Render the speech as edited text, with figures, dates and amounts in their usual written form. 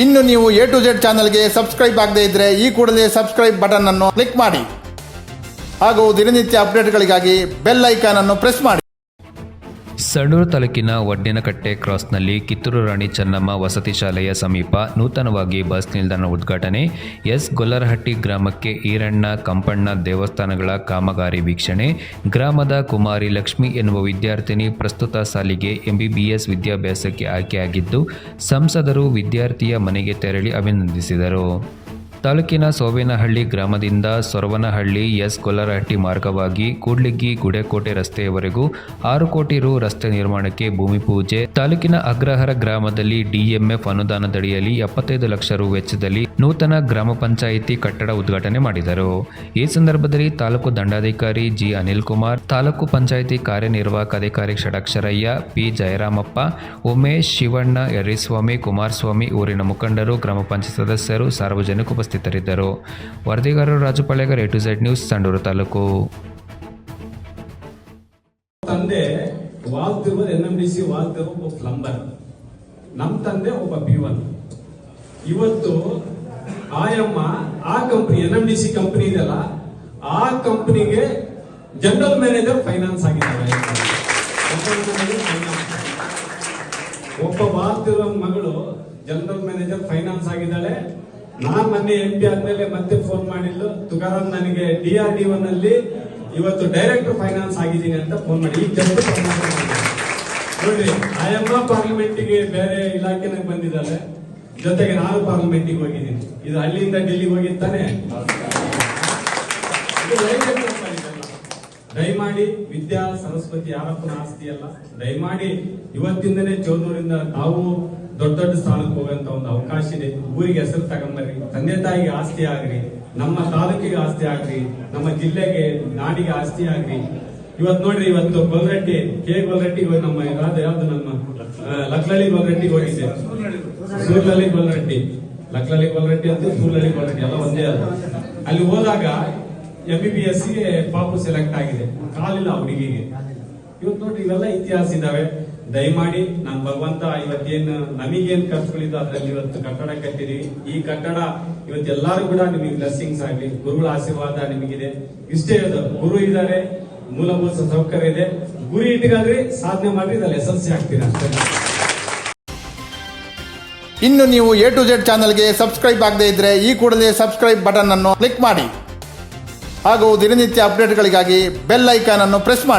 ಇನ್ನು ನೀವು A to Z ಚಾನಲ್ಗೆ ಸಬ್ಸ್ಕ್ರೈಬ್ ಆಗದೇ ಇದ್ದರೆ ಈ ಕೂಡಲೇ ಸಬ್ಸ್ಕ್ರೈಬ್ ಬಟನ್ ಅನ್ನು ಕ್ಲಿಕ್ ಮಾಡಿ ಹಾಗೂ ದಿನನಿತ್ಯ ಅಪ್ಡೇಟ್ಗಳಿಗಾಗಿ ಬೆಲ್ ಐಕಾನ್ ಅನ್ನು ಪ್ರೆಸ್ ಮಾಡಿ. ಸಂಡೂರು ತಾಲೂಕಿನ ವಡ್ಡೇನಕಟ್ಟೆ ಕ್ರಾಸ್ನಲ್ಲಿ ಕಿತ್ತೂರು ರಾಣಿ ಚೆನ್ನಮ್ಮ ವಸತಿ ಶಾಲೆಯ ಸಮೀಪ ನೂತನವಾಗಿ ಬಸ್ ನಿಲ್ದಾಣ ಉದ್ಘಾಟನೆ. ಎಸ್ ಗೊಲ್ಲರಹಟ್ಟಿ ಗ್ರಾಮಕ್ಕೆ ಈರಣ್ಣ ಕಂಪಣ್ಣ ದೇವಸ್ಥಾನಗಳ ಕಾಮಗಾರಿ ವೀಕ್ಷಣೆ. ಗ್ರಾಮದ ಕುಮಾರಿ ಲಕ್ಷ್ಮಿ ಎನ್ನುವ ವಿದ್ಯಾರ್ಥಿನಿ ಪ್ರಸ್ತುತ ಸಾಲಿಗೆ MBBS ವಿದ್ಯಾಭ್ಯಾಸಕ್ಕೆ ಆಯ್ಕೆಯಾಗಿದ್ದು, ಸಂಸದರು ವಿದ್ಯಾರ್ಥಿಯ ಮನೆಗೆ ತೆರಳಿ ಅಭಿನಂದಿಸಿದರು. ತಾಲೂಕಿನ ಸೋವೇನಹಳ್ಳಿ ಗ್ರಾಮದಿಂದ ಸೊರವನಹಳ್ಳಿ ಎಸ್ ಗೊಲ್ಲರಹಟ್ಟಿ ಮಾರ್ಗವಾಗಿ ಕೂಡ್ಲಿಗಿ ಗುಡೇಕೋಟೆ ರಸ್ತೆಯವರೆಗೂ 6 ಕೋಟಿ ರು ರಸ್ತೆ ನಿರ್ಮಾಣಕ್ಕೆ ಭೂಮಿ ಪೂಜೆ. ತಾಲೂಕಿನ ಅಗ್ರಹಾರ ಗ್ರಾಮದಲ್ಲಿ DMF ಅನುದಾನದಡಿಯಲ್ಲಿ 75 ಲಕ್ಷ ರು ವೆಚ್ಚದಲ್ಲಿ ನೂತನ ಗ್ರಾಮ ಪಂಚಾಯಿತಿ ಕಟ್ಟಡ ಉದ್ಘಾಟನೆ ಮಾಡಿದರು. ಈ ಸಂದರ್ಭದಲ್ಲಿ ತಾಲೂಕು ದಂಡಾಧಿಕಾರಿ G. ಅನಿಲ್ ಕುಮಾರ್, ತಾಲೂಕು ಪಂಚಾಯಿತಿ ಕಾರ್ಯನಿರ್ವಾಹಕ ಅಧಿಕಾರಿ ಷಡಕ್ಷರಯ್ಯ, P. ಜಯರಾಮಪ್ಪ, ಉಮೇಶ್, ಶಿವಣ್ಣ, ಯರಿಸ್ವಾಮಿ, ಕುಮಾರಸ್ವಾಮಿ, ಊರಿನ ಮುಖಂಡರು, ಗ್ರಾಮ ಪಂಚಾಯತ್ ಸದಸ್ಯರು, ಸಾರ್ವಜನಿಕರು ಉಪಸ್ಥಿತರಿದ್ದರು. ವರದಿಗಾರರು Raju Palegar, A to Z news, Sandur taluk. ತಂದೆ ವಾಲ್ತಿರುವ NMDC ವಾಲ್ತಿರುವ ಒಬ್ಬ ಪ್ಲಂಬರ್, ನಮ್ಮ ತಂದೆ ಒಬ್ಬ B1. ಇವತ್ತು ಆಯಮ್ಮ ಆ ಕಂಪನಿ NMDC ಕಂಪನಿ ಇದೆಯಲ್ಲ, ಆ ಕಂಪನಿಗೆ ಜನರಲ್ ಮ್ಯಾನೇಜರ್ ಫೈನಾನ್ಸ್ ಆಗಿದ್ದಾರೆ. ಒಬ್ಬ ವಾಲ್ತಿರುವ ಮಗಳು ಜನರಲ್ ಮ್ಯಾನೇಜರ್ ಫೈನಾನ್ಸ್ ಆಗಿದ್ದಾಳೆ. ನಾನು ಮೊನ್ನೆ MP ಆದ್ಮೇಲೆ ಮತ್ತೆ ಫೋನ್ ಮಾಡಿದ್ದು, ತುಕಾರಾಮ್ ನನಗೆ DRDO ನಲ್ಲಿ ಇವತ್ತು ಡೈರೆಕ್ಟರ್ ಫೈನಾನ್ಸ್ ಆಗಿದ್ದೀನಿ ಅಂತ ಫೋನ್ ಮಾಡಿ ಈಗ ಜಸ್ಟ್ ನೋಡಿ. ಆಯಮ್ಮ ಪಾರ್ಲಿಮೆಂಟಿಗೆ ಬೇರೆ ಇಲಾಖೆನಾಗ ಬಂದಿದ್ದಾಳೆ, ಜೊತೆಗೆ ನಾನು ಪಾರ್ಲಿಮೆಂಟಿಗೆ ಹೋಗಿದ್ದೀನಿ. ಇದು ಹಳ್ಳಿಯಿಂದ ಡೆಲ್ಲಿಗೆ ಹೋಗಿದ್ದಾನೆ. ದಯಮಾಡಿ ವಿದ್ಯಾ ಸರಸ್ವತಿ ಯಾರಪ್ಪನ ಆಸ್ತಿ ಅಲ್ಲ. ದಯಮಾಡಿ ಇವತ್ತಿಂದನೇ ಚೋರ್ನೂರಿಂದ ನಾವು ದೊಡ್ಡ ದೊಡ್ಡ ಸ್ಥಾನಕ್ಕೆ ಹೋಗುವಂತ ಒಂದು ಅವಕಾಶ ಇದೆ. ಊರಿಗೆ ಹೆಸರು ತಗೊಂಬರ್ರಿ, ತಂದೆ ತಾಯಿಗೆ ಆಸ್ತಿ ಆಗ್ರಿ, ನಮ್ಮ ತಾಲೂಕಿಗೆ ಆಸ್ತಿ ಆಗ್ರಿ, ನಮ್ಮ ಜಿಲ್ಲೆಗೆ ನಾಡಿಗೆ ಆಸ್ತಿ ಆಗ್ರಿ. ಇವತ್ತು ನೋಡ್ರಿ, ಇವತ್ತು ಗೊಲ್ಲರಟ್ಟಿ ಗೊಲ್ಲರಟ್ಟಿ ನಮ್ಮ ಯಾವ್ದು ನಮ್ಮ ಲಕ್ಲಳ್ಳಿ ಗೊಲ್ಲರಟ್ಟಿಗೆ ಹೋಗಿದ್ದೆ. ಸೂರ್ಲಳ್ಳಿ ಗೊಲ್ಲರಟ್ಟಿ, ಲಕ್ಲಳ್ಳಿ ಗೊಲ್ಲರಟ್ಟಿ ಅಂತ ಸೂರ್ಲಳ್ಳಿ ಗೊಲ್ಲರಟ್ಟಿ ಎಲ್ಲ ಒಂದೇ ಅಲ್ಲ. ಅಲ್ಲಿ ಹೋದಾಗ MBBS ಗೆ ಪಾಪು ಸೆಲೆಕ್ಟ್ ಆಗಿದೆ, ಕಾಲಿಲ್ಲ ಹುಡುಗಿಗೆ. ಇವತ್ತು ನೋಡ್ರಿ, ಇವೆಲ್ಲ ಇತಿಹಾಸ ಇದಾವೆ. ದಯಮಾಡಿ ನಾನು ಭಗವಂತ ಇವತ್ತೇನು ನಮಗೇನ್ ಖರ್ಚುಗಳಿದ್ದು ಅದ್ರಲ್ಲಿ ಇವತ್ತು ಕಟ್ಟಡ ಕಟ್ಟಿದೀವಿ. ಈ ಕಟ್ಟಡ ಇವತ್ತು ಎಲ್ಲಾರು ಕೂಡ ನಿಮಗೆ ಬ್ಲೆಸ್ಸಿಂಗ್ಸ್ ಆಗ್ಲಿ, ಗುರುಗಳ ಆಶೀರ್ವಾದ ನಿಮಗಿದೆ. ಇಷ್ಟೇ ಅದು, ಗುರು ಇದ್ದಾರೆ, ಮೂಲಭೂತ ಸೌಕರ್ಯ ಇದೆ. ಗುರಿ ಇಟ್ಕೊಂಡ್ರಿ, ಸಾಧನೆ ಮಾಡ್ರಿ, ಇದ್ರಲ್ಲಿ ಯಶಸ್ವಿ ಆಗ್ತೀರ ಅಷ್ಟೇ. ಇನ್ನು ನೀವು A to Z ಚಾನಲ್ಗೆ ಸಬ್ಸ್ಕ್ರೈಬ್ ಆಗದೇ ಇದ್ದರೆ ಈ ಕೂಡಲೇ ಸಬ್ಸ್ಕ್ರೈಬ್ ಬಟನ್ ಅನ್ನು ಕ್ಲಿಕ್ ಮಾಡಿ ಹಾಗೂ ದಿನನಿತ್ಯ ಅಪ್ಡೇಟ್ಗಳಿಗಾಗಿ ಬೆಲ್ ಐಕಾನ್ ಅನ್ನು ಪ್ರೆಸ್ ಮಾಡಿ.